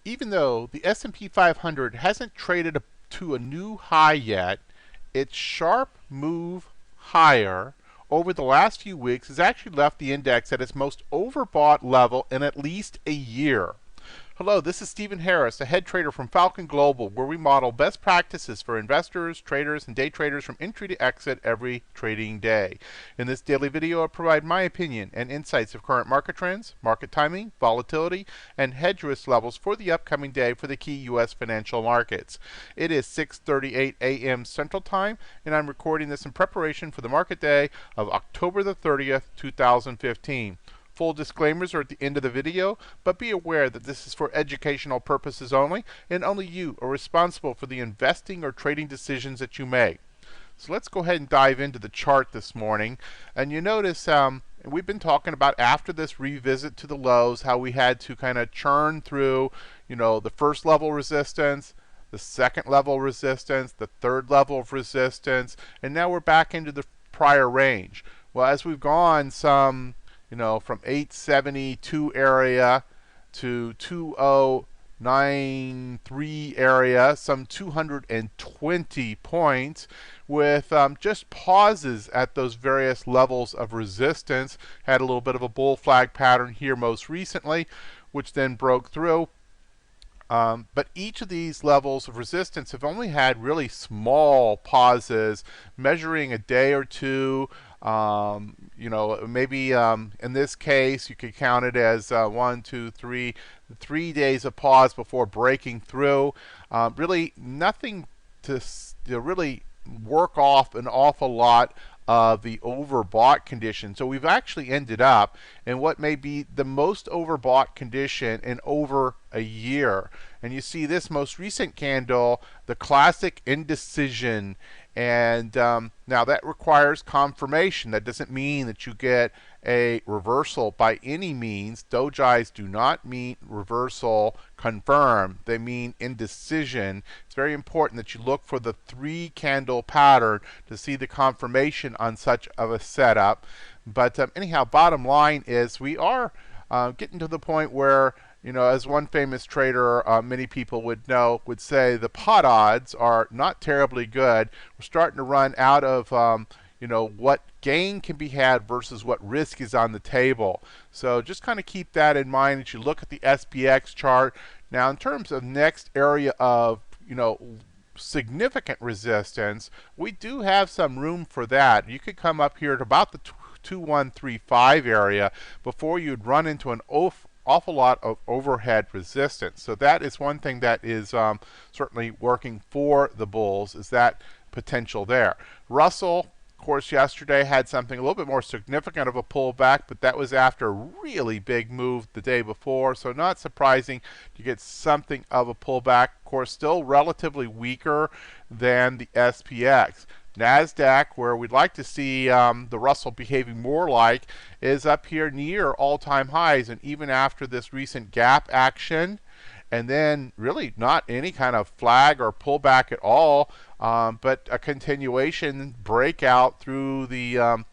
Even though the S&P 500 hasn't traded to a new high yet, its sharp move higher over the last few weeks has actually left the index at its most overbought level in at least a year. Hello, this is Stephen Harris, a head trader from Falcon Global, where we model best practices for investors, traders, and day traders from entry to exit every trading day. In this daily video, I provide my opinion and insights of current market trends, market timing, volatility, and hedge risk levels for the upcoming day for the key U.S. financial markets. It is 6:38 a.m. Central Time, and I'm recording this in preparation for the market day of October the 30th, 2015. Full disclaimers are at the end of the video, but be aware that this is for educational purposes only, and only you are responsible for the investing or trading decisions that you make. So let's go ahead and dive into the chart this morning. And you notice we've been talking about after this revisit to the lows, how we had to kind of churn through, the first level resistance, the second level resistance, the third level of resistance, and now we're back into the prior range. Well, as we've gone some from 872 area to 2093 area, some 220 points, with just pauses at those various levels of resistance. Had a little bit of a bull flag pattern here most recently, which then broke through. But each of these levels of resistance have only had really small pauses, measuring a day or two. Maybe in this case, you could count it as 1, 2, 3 days of pause before breaking through. Really nothing to really work off an awful lot of the overbought condition. So we've actually ended up in what may be the most overbought condition in over a year. And you see this most recent candle, the classic indecision. And now that requires confirmation. That doesn't mean that you get a reversal by any means. Dojis do not mean reversal confirmed. They mean indecision. It's very important that you look for the 3-candle pattern to see the confirmation on such of a setup. But anyhow, bottom line is we are getting to the point where, as one famous trader, many people would say the pot odds are not terribly good. We're starting to run out of what gain can be had versus what risk is on the table. So just kind of keep that in mind as you look at the SPX chart. Now, in terms of next area of significant resistance, we do have some room for that. You could come up here at about the 2135 area before you'd run into an awful lot of overhead resistance. So that is one thing that is certainly working for the bulls, is that potential there. Russell, of course, yesterday had something a little bit more significant of a pullback, but that was after a really big move the day before, so not surprising to get something of a pullback. Of course, still relatively weaker than the SPX. NASDAQ, where we'd like to see the Russell behaving more like, is up here near all-time highs, and even after this recent gap action, and then really not any kind of flag or pullback at all, but a continuation breakout through the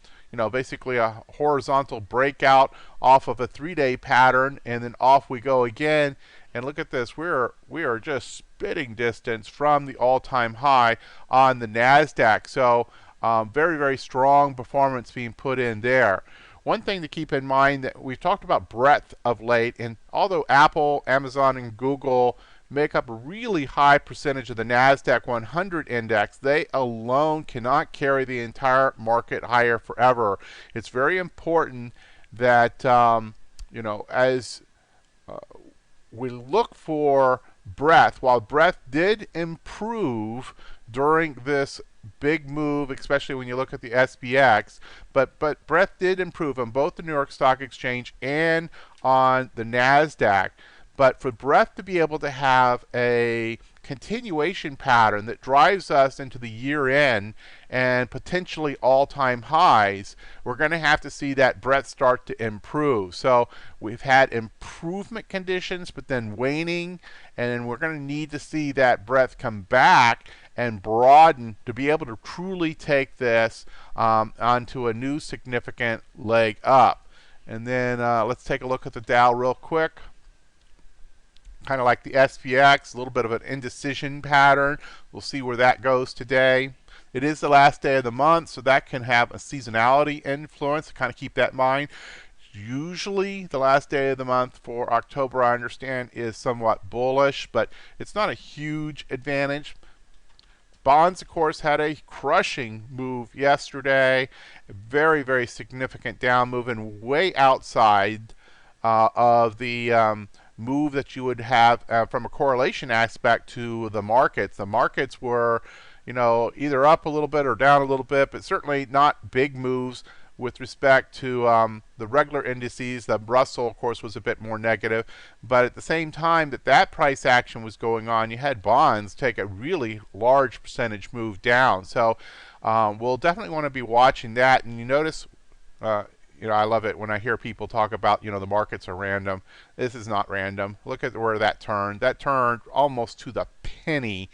basically a horizontal breakout off of a 3-day pattern, and then off we go again. And look at this, we are just spitting distance from the all-time high on the NASDAQ. So very, very strong performance being put in there. One thing to keep in mind, that we've talked about breadth of late, and although Apple, Amazon, and Google make up a really high percentage of the NASDAQ 100 index, they alone cannot carry the entire market higher forever. It's very important that as we look for breadth. While breadth did improve during this big move, especially when you look at the SPX, but breadth did improve on both the New York Stock Exchange and on the NASDAQ. But for breadth to be able to have a continuation pattern that drives us into the year end and potentially all-time highs, we're going to have to see that breadth start to improve. So we've had improvement conditions, but then waning, and we're going to need to see that breadth come back and broaden to be able to truly take this onto a new significant leg up. And then let's take a look at the Dow real quick. kind of like the SPX, a little bit of an indecision pattern. We'll see where that goes today. It is the last day of the month, so that can have a seasonality influence. Kind of keep that in mind. Usually the last day of the month for October, I understand, is somewhat bullish, but it's not a huge advantage. Bonds, of course, had a crushing move yesterday, a very, very significant down move and way outside of the move that you would have from a correlation aspect to the markets. The markets were, either up a little bit or down a little bit, but certainly not big moves with respect to the regular indices. The Russell, of course, was a bit more negative. But at the same time that price action was going on, you had bonds take a really large percentage move down. So we'll definitely want to be watching that. And you notice, I love it when I hear people talk about, the markets are random. This is not random. Look at where that turned. That turned almost to the penny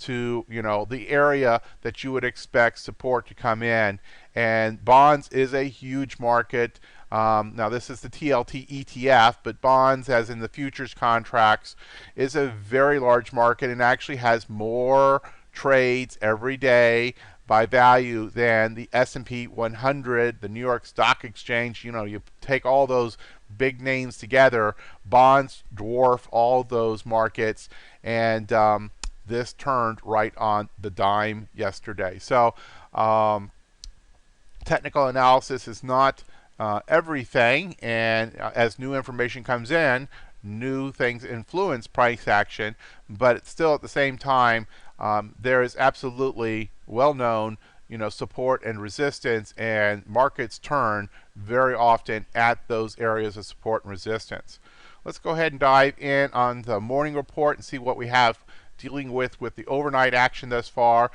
to the area that you would expect support to come in. And bonds is a huge market. Now this is the TLT ETF, but bonds, as in the futures contracts, is a very large market and actually has more trades every day by value than the S&P 100, the New York Stock Exchange. You take all those big names together, bonds dwarf all those markets, and this turned right on the dime yesterday. So technical analysis is not everything, and as new information comes in, new things influence price action, but still at the same time, there is absolutely well-known support and resistance, and markets turn very often at those areas of support and resistance. Let's go ahead and dive in on the morning report and see what we have dealing with the overnight action thus far.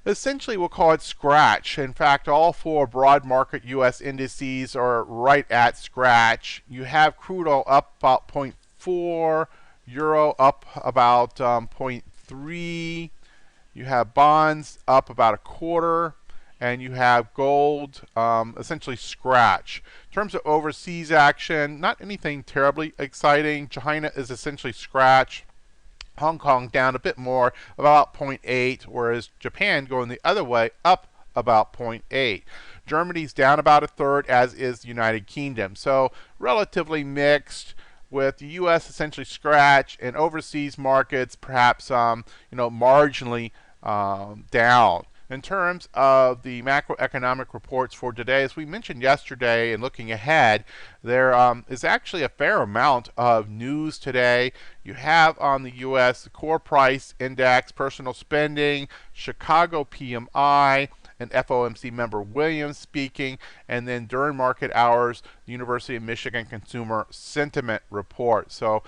Essentially, we'll call it scratch. In fact, all four broad market U.S. indices are right at scratch. You have crude oil up about 0.4, euro up about 0.3. You have bonds up about a quarter, and you have gold essentially scratch. In terms of overseas action, not anything terribly exciting. China is essentially scratch. Hong Kong down a bit more, about 0.8, whereas Japan going the other way, up about 0.8. Germany's down about a third, as is the United Kingdom. So relatively mixed, with the U.S. essentially scratch and overseas markets perhaps marginally down. In terms of the macroeconomic reports for today, as we mentioned yesterday and looking ahead, there is actually a fair amount of news today. You have on the U.S. the core price index, personal spending, Chicago PMI, and FOMC member Williams speaking, and then during market hours, the University of Michigan Consumer Sentiment Report. So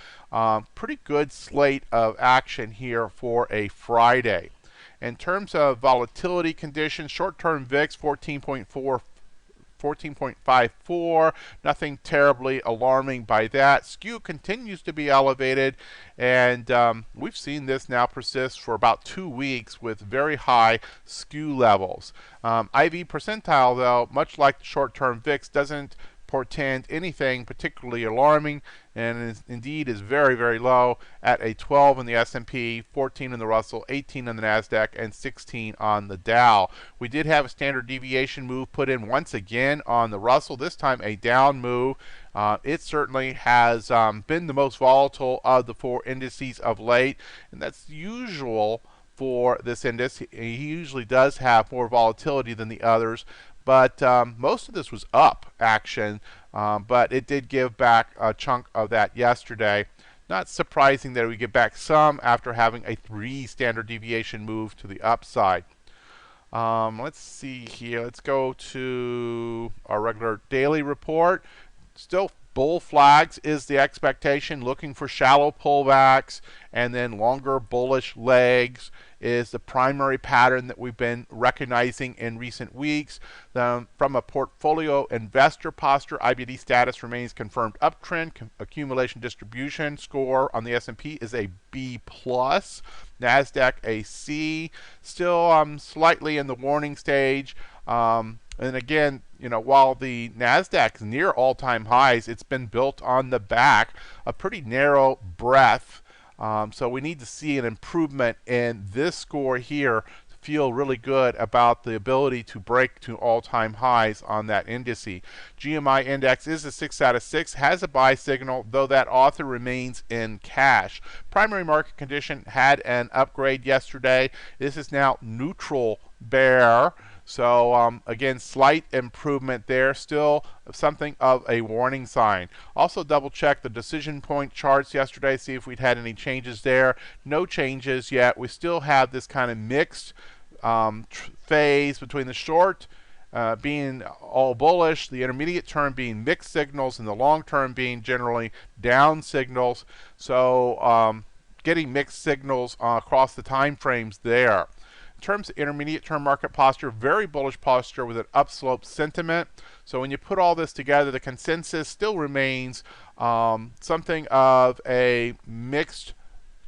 pretty good slate of action here for a Friday. In terms of volatility conditions, short-term VIX 14.54, nothing terribly alarming by that. Skew continues to be elevated, and we've seen this now persist for about 2 weeks with very high skew levels. IV percentile, though, much like the short-term VIX, doesn't portend anything particularly alarming, and indeed is very, very low at a 12 in the S&P, 14 in the Russell, 18 in the NASDAQ, and 16 on the Dow. We did have a standard deviation move put in once again on the Russell, this time a down move. It certainly has been the most volatile of the four indices of late, and that's usual for this index. He usually does have more volatility than the others, but most of this was up action, but it did give back a chunk of that yesterday. Not surprising that we get back some after having a 3 standard deviation move to the upside. Let's see here. Let's go to our regular daily report. Still bull flags is the expectation, looking for shallow pullbacks, and then longer bullish legs is the primary pattern that we've been recognizing in recent weeks. From a portfolio investor posture, IBD status remains confirmed uptrend. Accumulation distribution score on the S&P is a B+. NASDAQ a C. Still slightly in the warning stage. And again, while the Nasdaq is near all-time highs, it's been built on the back a pretty narrow breadth. So we need to see an improvement in this score here to feel really good about the ability to break to all-time highs on that indice. GMI index is a 6 out of 6, has a buy signal, though that author remains in cash. Primary market condition had an upgrade yesterday. This is now neutral bear. So again, slight improvement there, still something of a warning sign. Also double check the decision point charts yesterday, see if we'd had any changes there. No changes yet. We still have this kind of mixed phase between the short being all bullish, the intermediate term being mixed signals, and the long term being generally down signals. So getting mixed signals across the time frames there. In terms of intermediate term market posture, very bullish posture with an upslope sentiment. So when you put all this together, the consensus still remains something of a mixed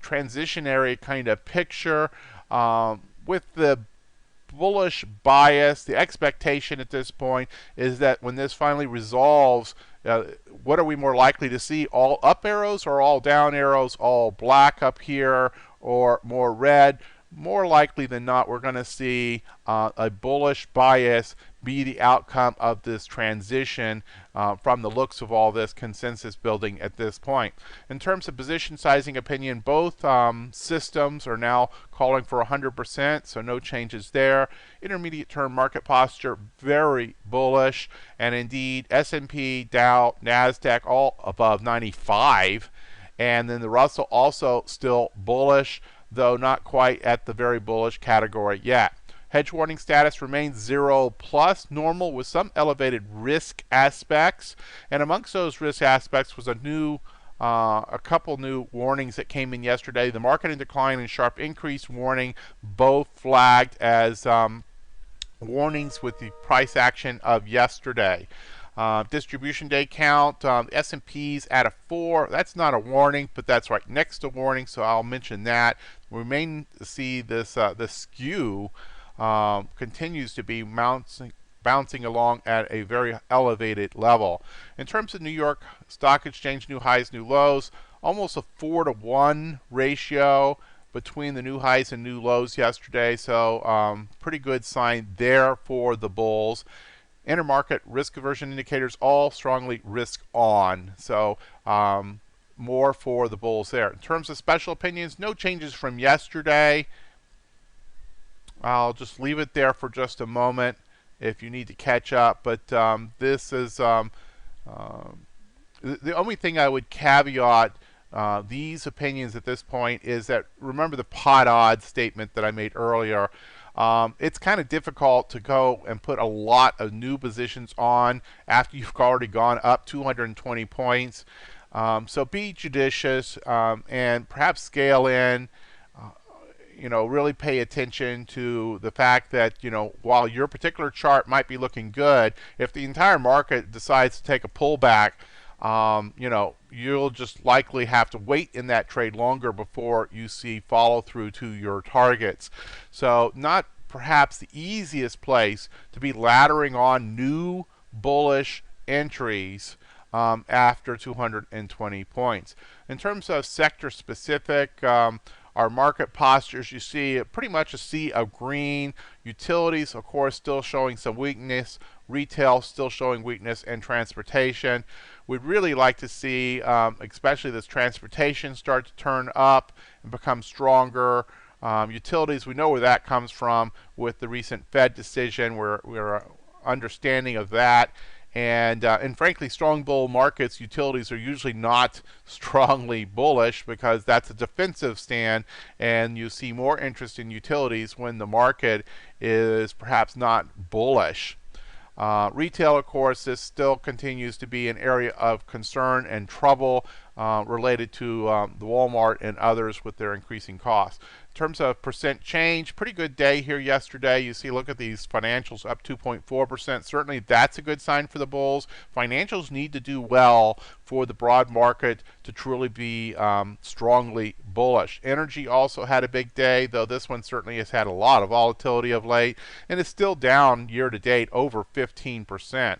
transitionary kind of picture with the bullish bias. The expectation at this point is that when this finally resolves, what are we more likely to see? All up arrows or all down arrows? All black up here or more red? More likely than not, we're going to see a bullish bias be the outcome of this transition from the looks of all this consensus building at this point. In terms of position sizing opinion, both systems are now calling for 100%, so no changes there. Intermediate term market posture, very bullish, and indeed S&P, Dow, Nasdaq all above 95, and then the Russell also still bullish, though not quite at the very bullish category yet. Hedge warning status remains 0 plus normal with some elevated risk aspects, and amongst those risk aspects was a couple new warnings that came in yesterday. The market in decline and sharp increase warning, both flagged as warnings with the price action of yesterday. Distribution day count, S&P's at a 4. That's not a warning, but that's right next to warning, so I'll mention that. We may see this the skew continues to be bouncing along at a very elevated level. In terms of New York Stock Exchange, new highs, new lows, almost a 4-to-1 ratio between the new highs and new lows yesterday, so pretty good sign there for the bulls. Intermarket risk aversion indicators all strongly risk on, so more for the bulls there. In terms of special opinions, no changes from yesterday. I'll just leave it there for just a moment if you need to catch up, but this is the only thing I would caveat these opinions at this point is that, remember the pot odds statement that I made earlier. It's kind of difficult to go and put a lot of new positions on after you've already gone up 220 points. So be judicious and perhaps scale in. Really pay attention to the fact that, while your particular chart might be looking good, if the entire market decides to take a pullback, you'll just likely have to wait in that trade longer before you see follow through to your targets. So not perhaps the easiest place to be laddering on new bullish entries after 220 points. In terms of sector specific, our market postures, you see pretty much a sea of green. Utilities, of course, still showing some weakness. Retail still showing weakness, and transportation. We'd really like to see, especially this transportation, start to turn up and become stronger. Utilities, we know where that comes from with the recent Fed decision. We're understanding of that. And frankly, strong bull markets, utilities are usually not strongly bullish because that's a defensive stand, and you see more interest in utilities when the market is perhaps not bullish. Retail, of course, this still continues to be an area of concern and trouble related to the Walmart and others with their increasing costs. In terms of percent change, pretty good day here yesterday. You see, look at these financials up 2.4%. Certainly that's a good sign for the bulls. Financials need to do well for the broad market to truly be strongly bullish. Energy also had a big day, though this one certainly has had a lot of volatility of late and is still down year to date over 15%.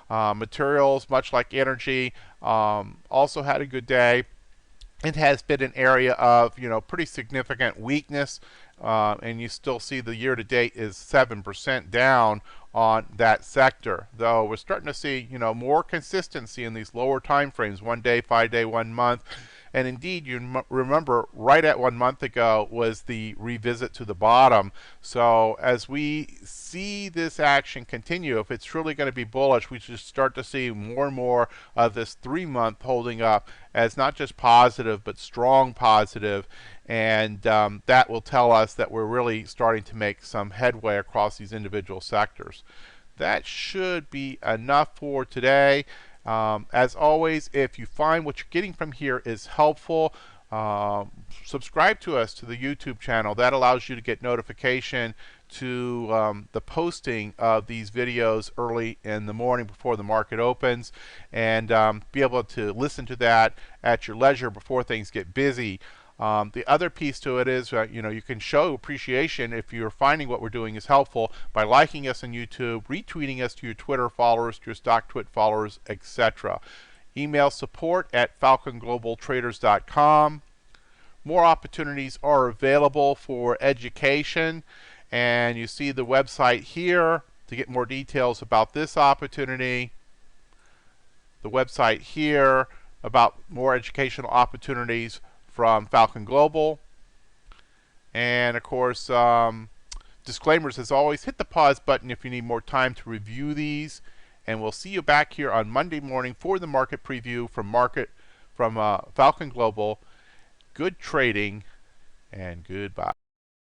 Materials, much like energy, also had a good day. It has been an area of pretty significant weakness, and you still see the year to date is 7% down on that sector. Though we're starting to see more consistency in these lower time frames, 1 day, 5 day, 1 month. And indeed, you remember right at 1 month ago was the revisit to the bottom. So as we see this action continue, if it's truly going to be bullish, we should start to see more and more of this 3-month holding up as not just positive, but strong positive. And that will tell us that we're really starting to make some headway across these individual sectors. That should be enough for today. As always, if you find what you're getting from here is helpful, subscribe to us to the YouTube channel. That allows you to get notification to the posting of these videos early in the morning before the market opens, and be able to listen to that at your leisure before things get busy. The other piece to it is, you can show appreciation if you're finding what we're doing is helpful by liking us on YouTube, retweeting us to your Twitter followers, to your StockTwit followers, etc. Email support at falconglobaltraders.com. More opportunities are available for education, and you see the website here to get more details about this opportunity. The website here about more educational opportunities from Falcon Global. And of course, disclaimers as always. Hit the pause button if you need more time to review these, and we'll see you back here on Monday morning for the market preview from Falcon Global. Good trading and goodbye.